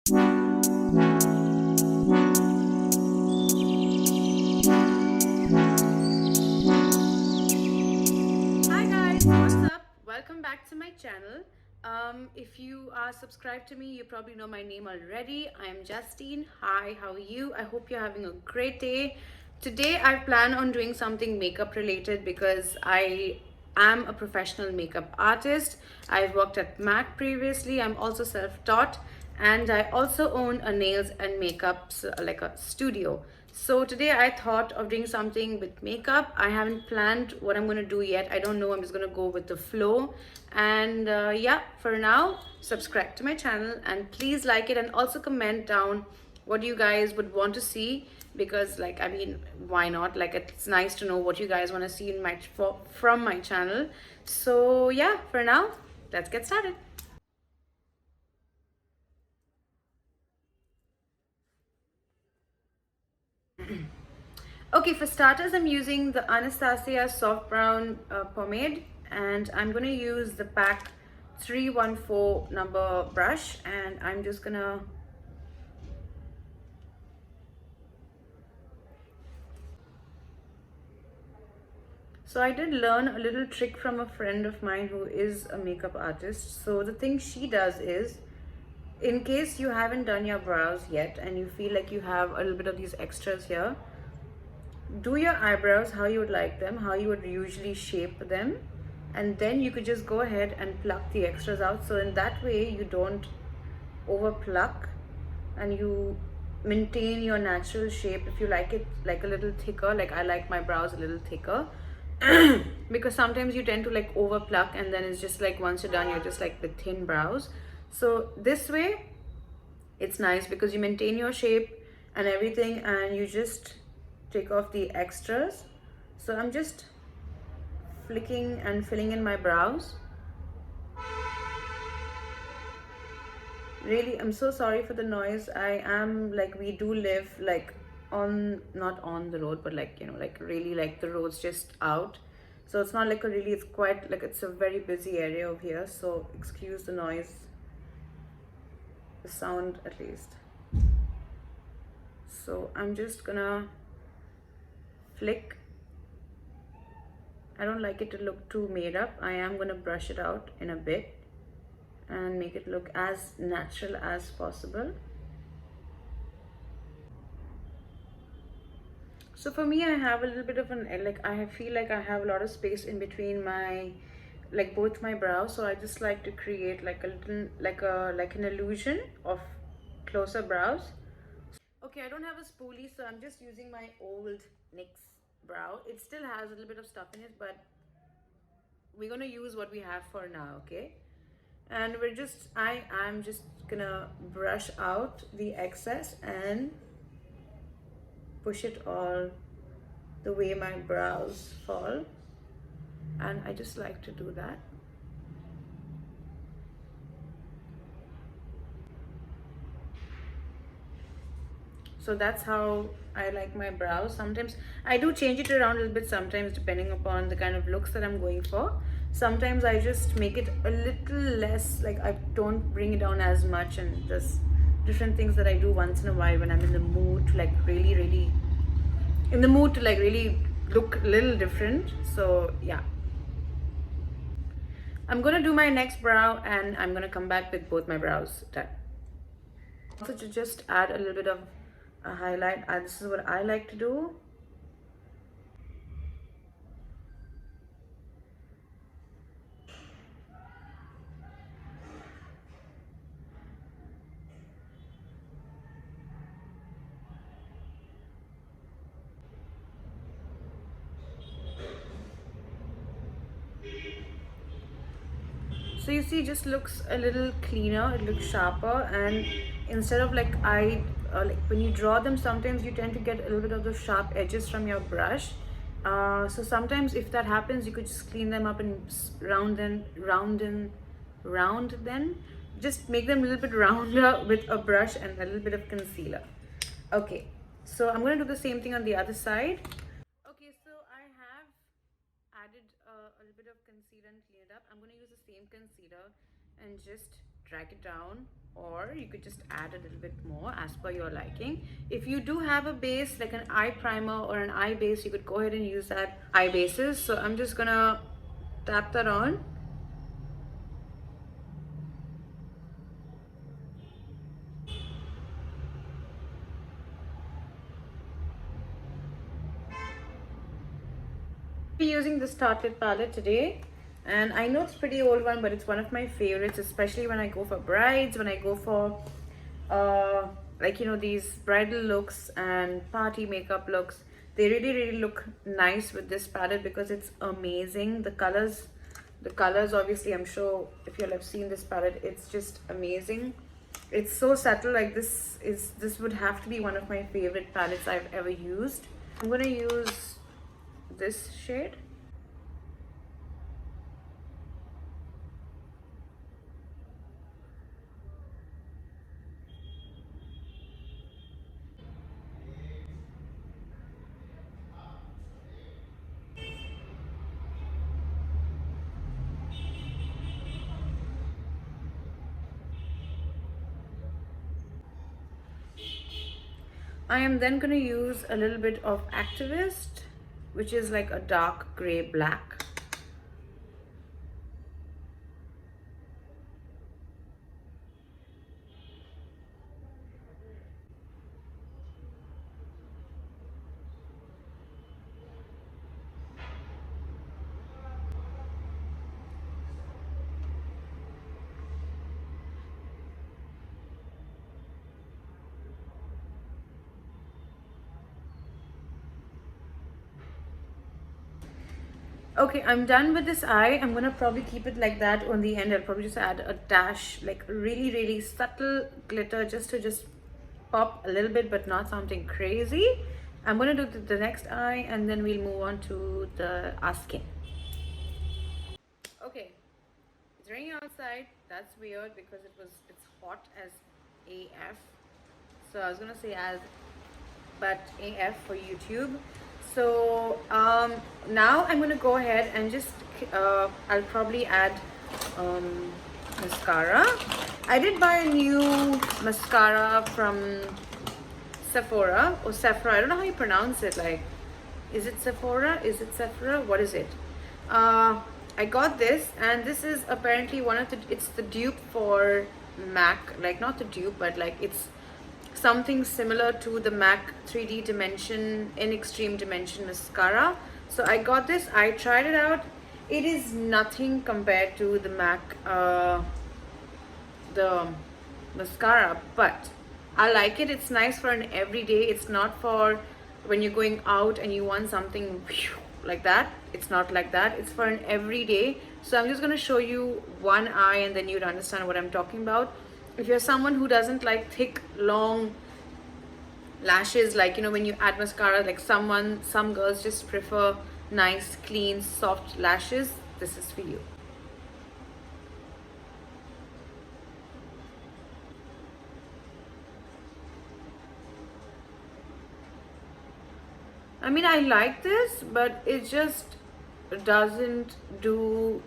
Hi guys, what's up? Welcome back to my channel. If you are subscribed to me, you probably know my name already. I'm Justine. Hi, how are you? I hope you're having a great day. Today I plan on doing something makeup related because I am a professional makeup artist. I've worked at MAC previously. I'm also self-taught and I also own a nails and makeup like a studio. So today I thought of doing something with makeup. I haven't planned what I'm going to do yet. I don't know. I'm just going to go with the flow. And yeah, for now, subscribe to my channel and please like it and also comment down what you guys would want to see, because like I mean, why not? Like it's nice to know what you guys want to see in my from my channel. So yeah, for now, let's get started. Okay, for starters, I'm using the Anastasia Soft Brown Pomade, and I'm going to use the pack 314 number brush, and I'm just going to so I did learn a little trick from a friend of mine who is a makeup artist. So the thing she does is, in case you haven't done your brows yet and you feel like you have a little bit of these extras here, do your eyebrows how you would like them, how you would usually shape them, and then you could just go ahead and pluck the extras out. So in that way you don't over pluck and you maintain your natural shape. If you like it like a little thicker, like I like my brows a little thicker, because sometimes you tend to like over pluck and then it's just like once you're done you're just like with thin brows. So this way it's nice because you maintain your shape and everything and you just take off the extras. So I'm just flicking and filling in my brows. Really, I'm so sorry for the noise. I am like, we do live like on, not on the road, but like, you know, like really like the road's just out. So it's not like a really, it's quite like, it's a very busy area over here. So excuse the noise, the sound at least. So I'm just gonna flick. I don't like it to look too made up. I am gonna brush it out in a bit and make it look as natural as possible. So for me, I have a little bit of an like I feel like I have a lot of space in between my like both my brows. So I just like to create like a little like an illusion of closer brows. Okay, I don't have a spoolie, so I'm just using my old NYX brow. It still has a little bit of stuff in it, but we're gonna use what we have for now, okay? And I'm just gonna brush out the excess and push it all the way my brows fall, and I just like to do that. So that's how I like my brows. Sometimes I do change it around a little bit, sometimes depending upon the kind of looks that I'm going for. Sometimes I just make it a little less, like I don't bring it down as much, and just different things that I do once in a while when I'm in the mood to like really in the mood to like really look a little different. So yeah, I'm gonna do my next brow and I'm gonna come back with both my brows done. Also to just add a little bit of a highlight, this is what I like to do. So you see, it just looks a little cleaner, it looks sharper, and instead of like like when you draw them, sometimes you tend to get a little bit of the sharp edges from your brush. So sometimes if that happens, you could just clean them up and round then just make them a little bit rounder with a brush and a little bit of concealer. Okay, so I'm going to do the same thing on the other side. Okay, so I have added a little bit of concealer and clean it up. I'm going to use the same concealer and just drag it down or you could just add a little bit more as per your liking. If you do have a base like an eye primer or an eye base, you could go ahead and use that eye bases. So I'm just gonna tap that on. Be using the Starlit palette today, and I know it's a pretty old one, but it's one of my favorites, especially when I go for brides, when I go for like, you know, these bridal looks and party makeup looks. They really look nice with this palette because it's amazing. The colors obviously, I'm sure if you'll have seen this palette, it's just amazing. It's so subtle. Like, this would have to be one of my favorite palettes I've ever used. I'm gonna use this shade. I am then going to use a little bit of Activist, which is like a dark gray black. Okay, I'm done with this eye. I'm gonna probably keep it like that on the end. I'll probably just add a dash, like really subtle glitter, just to just pop a little bit, but not something crazy. I'm gonna do the next eye, and then we'll move on to the our skin. Okay, it's raining outside. That's weird because it's hot as AF. So I was gonna say as, but AF for YouTube. So now I'm gonna go ahead and just I'll probably add mascara. I did buy a new mascara from Sephora or Sephora. I don't know how you pronounce it. Like, is it Sephora? Is it Sephora? What is it? I got this, and this is apparently one of the. It's the dupe for MAC. Like, not the dupe, but like it's something similar to the MAC 3D Dimension in Extreme Dimension mascara. So I got this. I tried it out. It is nothing compared to the MAC the mascara, but I like it. It's nice for an everyday. It's not for when you're going out and you want something like that. It's not like that. It's for an everyday. So I'm just going to show you one eye, and then you'd understand what I'm talking about. If you're someone who doesn't like thick, long lashes, like, you know, when you add mascara, like some girls just prefer nice, clean, soft lashes, this is for you. I mean, I like this, but it just doesn't do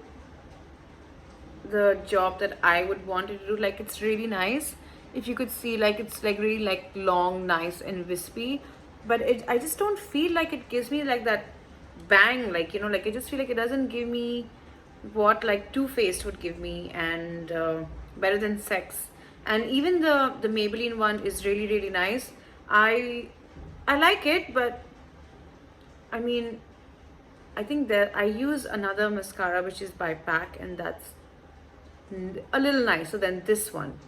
the job that I would want it to do. Like, it's really nice. If you could see, like, it's like really like long, nice and wispy, but I just don't feel like it gives me like that bang, like, you know, like I just feel like it doesn't give me what like Too Faced would give me, and Better Than Sex. And even the Maybelline one is really nice. I like it, but I mean, I think that I use another mascara which is by PAC, and that's a little nicer than this one.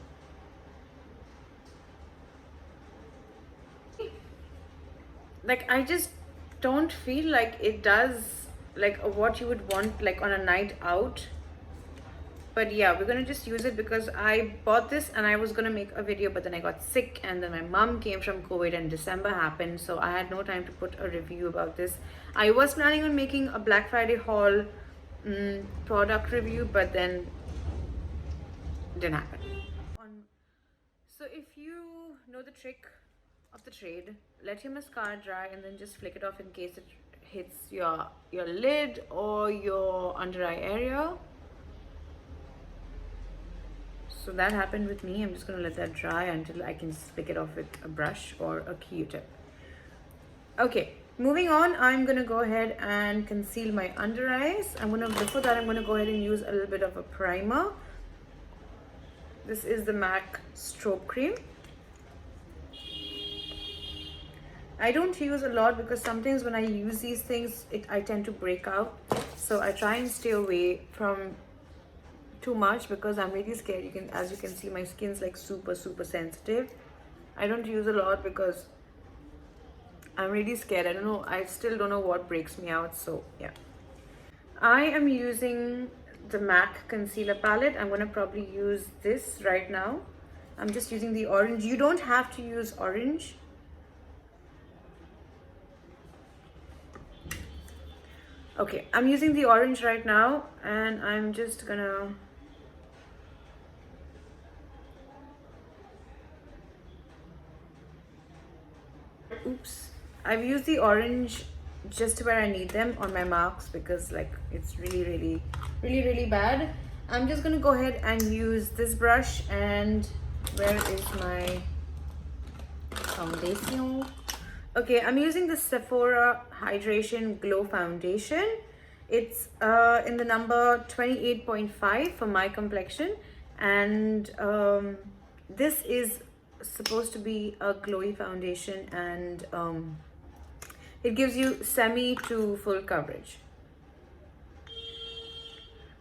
Like, I just don't feel like it does like what you would want like on a night out. But yeah, we're gonna just use it because I bought this and I was gonna make a video, but then I got sick, and then my mom came from COVID and December happened, so I had no time to put a review about this. I was planning on making a Black Friday haul product review, but then didn't happen. So if you know the trick of the trade, let your mascara dry and then just flick it off in case it hits your lid or your under eye area. So that happened with me. I'm just gonna let that dry until I can pick it off with a brush or a Q-tip. Okay, moving on, I'm gonna go ahead and conceal my under eyes. Before that, I'm gonna go ahead and use a little bit of a primer. This is the MAC Strobe Cream. I don't use a lot because sometimes when I use these things, I tend to break out. So I try and stay away from too much because I'm really scared. As you can see, my skin's like super sensitive. I don't use a lot because I'm really scared. I don't know. I still don't know what breaks me out. So yeah. I am using the MAC concealer palette. I'm going to probably use this right now. I'm just using the orange. You don't have to use orange. Okay, I'm using the orange right now, and I'm just gonna oops, I've used the orange just where I need them on my marks because like it's really bad. I'm just gonna go ahead and use this brush. And where is my foundation? Okay, I'm using the Sephora Hydration Glow Foundation. It's in the number 28.5 for my complexion, and this is supposed to be a glowy foundation, and it gives you semi to full coverage.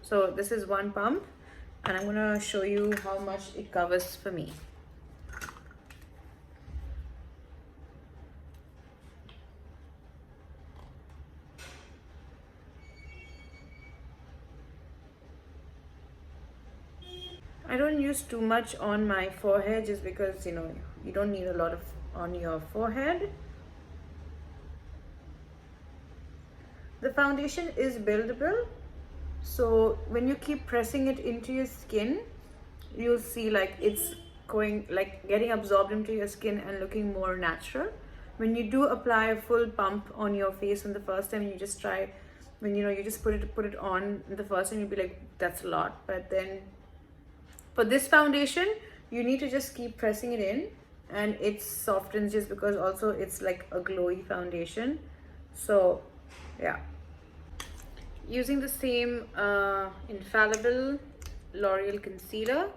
So this is one pump, and I'm gonna show you how much it covers for me. I don't use too much on my forehead just because you don't need a lot of on your forehead. The foundation is buildable, so when you keep pressing it into your skin, you'll see like it's getting absorbed into your skin and looking more natural. When you do apply a full pump on your face on the first time, you just try when you just put it on the first time, you'll be like, that's a lot. But then for this foundation, you need to just keep pressing it in, and it softens just because also it's like a glowy foundation. So yeah, using the same infallible L'Oreal concealer.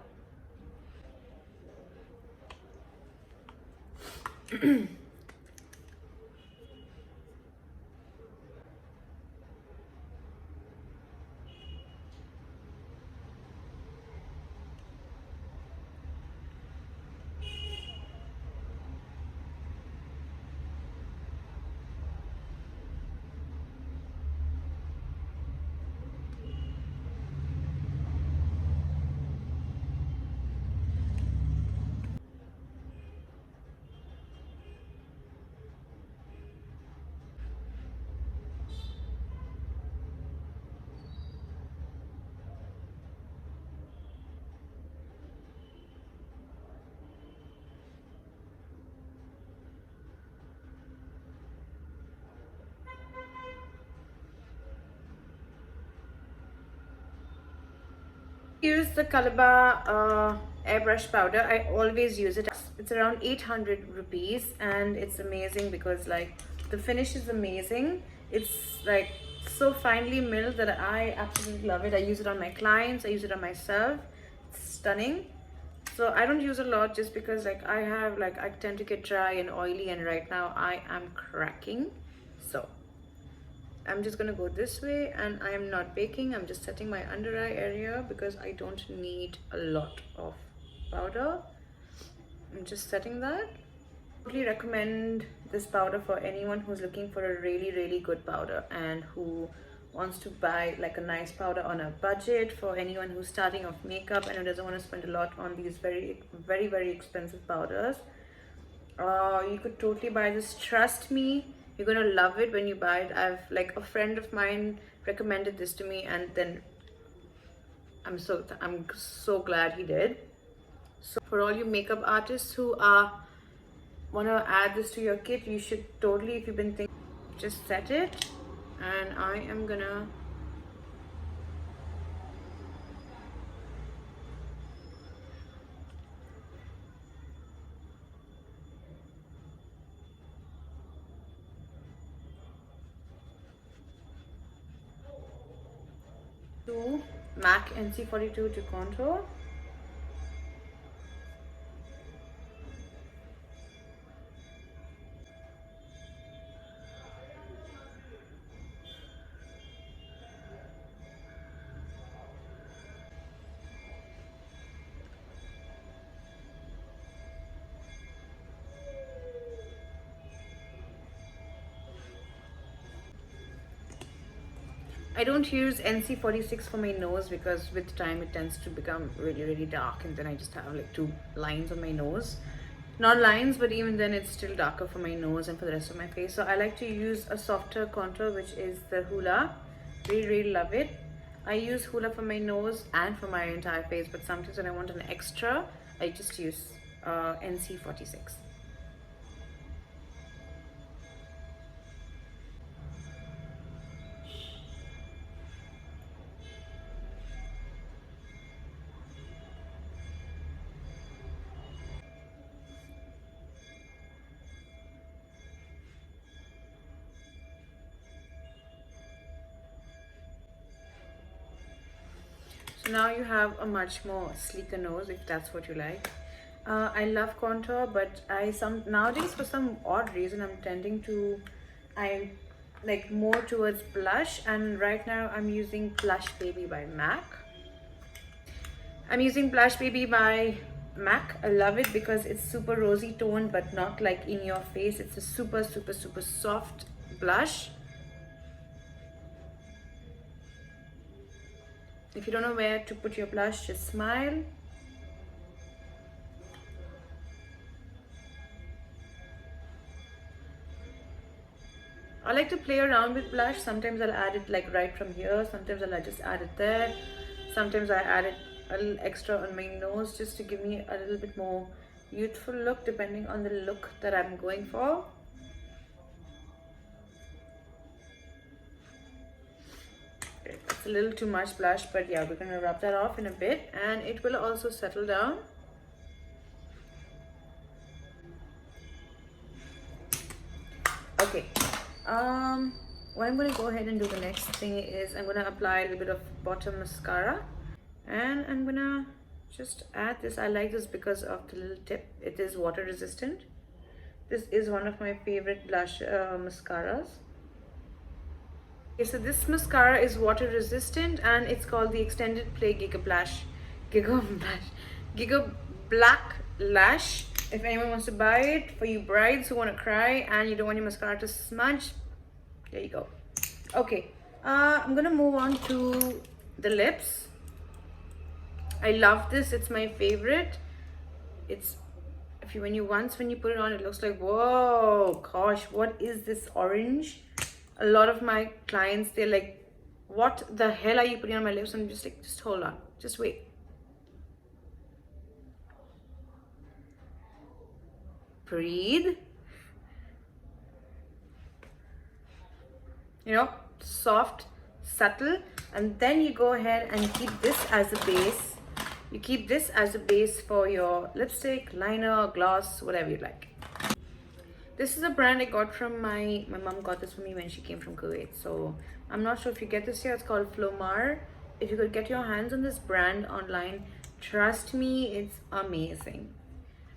Use the Calabar airbrush powder. I always use it. It's around 800 rupees, and it's amazing because like the finish is amazing. It's like so finely milled that I absolutely love it. I use it on my clients, I use it on myself. It's stunning. So I don't use a lot just because like I tend to get dry and oily, and right now I am cracking. So I'm just gonna go this way, and I am not baking. I'm just setting my under eye area because I don't need a lot of powder. I'm just setting that. I totally recommend this powder for anyone who's looking for a really good powder and who wants to buy like a nice powder on a budget. For anyone who's starting off makeup and who doesn't want to spend a lot on these very expensive powders, you could totally buy this. Trust me, you're gonna love it when you buy it. Like a friend of mine recommended this to me, and then I'm so glad he did. So for all you makeup artists who want to add this to your kit, you should totally, if you've been thinking, just set it. And I am gonna to MAC NC42 to contour. I don't use NC46 for my nose because with time it tends to become really, really dark, and then I just have like 2 lines on my nose. Not lines, but even then it's still darker for my nose and for the rest of my face. So I like to use a softer contour, which is the Hoola. Really, really love it. I use Hoola for my nose and for my entire face, but sometimes when I want an extra, I just use NC46. So now you have a much more sleeker nose if that's what you like. I love contour, but nowadays for some odd reason I'm tending to I like more towards blush, and right now I'm using Blush Baby by MAC. I'm using Blush Baby by MAC. I love it because it's super rosy toned but not like in your face. It's a super, super, super soft blush. If you don't know where to put your blush, just smile. I like to play around with blush. Sometimes I'll add it like right from here. Sometimes I'll just add it there. Sometimes I add it a little extra on my nose just to give me a little bit more youthful look depending on the look that I'm going for. It's a little too much blush, but yeah, we're gonna rub that off in a bit and it will also settle down. Okay, what I'm gonna go ahead and do the next thing is I'm gonna apply a little bit of bottom mascara, and I'm gonna just add this. I like this because of the little tip. It is water resistant. This is one of my favorite blush mascaras. Okay, so this mascara is water resistant and it's called the Extended Play Giga Black Lash. If anyone wants to buy it, for you brides who want to cry and you don't want your mascara to smudge, there you go. Okay, I'm gonna move on to the lips. I love this. It's my favorite. It's when you put it on, it looks like, whoa, gosh, what is this orange? A lot of my clients, they're like, what the hell are you putting on my lips? And I'm just like, just hold on, just wait. Breathe. You know, soft, subtle, and then you go ahead and keep this as a base. You keep this as a base for your lipstick, liner, gloss, whatever you like. This is a brand I got from my mom got this for me when she came from Kuwait. So I'm not sure if you get this here. It's called Flomar. If you could get your hands on this brand online, trust me, it's amazing.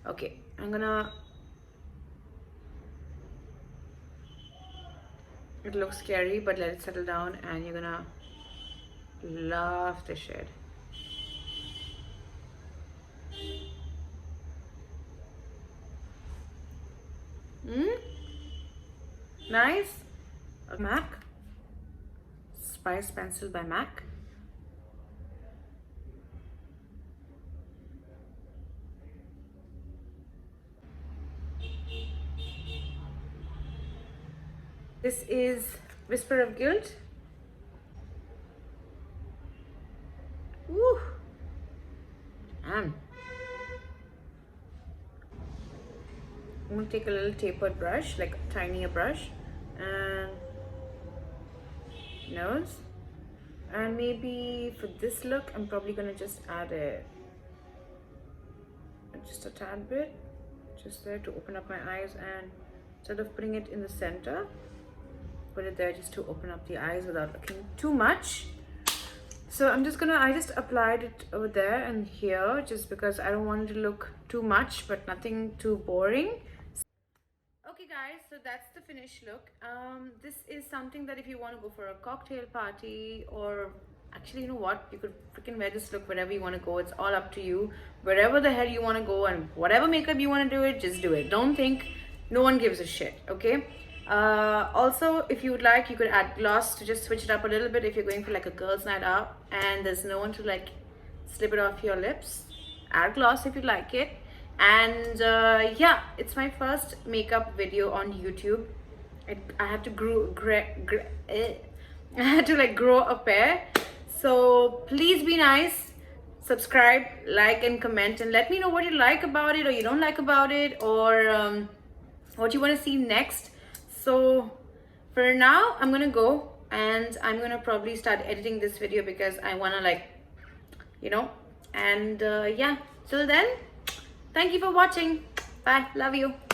Okay, I'm gonna, it looks scary, but let it settle down and you're gonna love the shade. Nice. MAC Spice Pencil by MAC. This is Whisper of Guilt. Woo. I'm gonna take a little tapered brush, like a tinier brush, and nose. And maybe for this look, I'm probably gonna just add just a tad bit, just there to open up my eyes, and instead of putting it in the center, put it there just to open up the eyes without looking too much. So I just applied it over there and here just because I don't want it to look too much but nothing too boring. Okay guys, so that's the finished look. This is something that if you want to go for a cocktail party, or actually, you know what, you could freaking wear this look wherever you want to go. It's all up to you. Wherever the hell you want to go and whatever makeup you want to do it, just do it. Don't think, no one gives a shit, okay? Also, if you would like, you could add gloss to just switch it up a little bit if you're going for like a girls' night out and there's no one to like slip it off your lips. Add gloss if you like it. And yeah, it's my first makeup video on YouTube. I had to I had to like grow a pair. So please be nice, subscribe, like and comment, and let me know what you like about it or you don't like about it, or what you want to see next. So for now, I'm gonna go and I'm gonna probably start editing this video because I wanna, like, you know, and yeah, till then, thank you for watching. Bye, love you.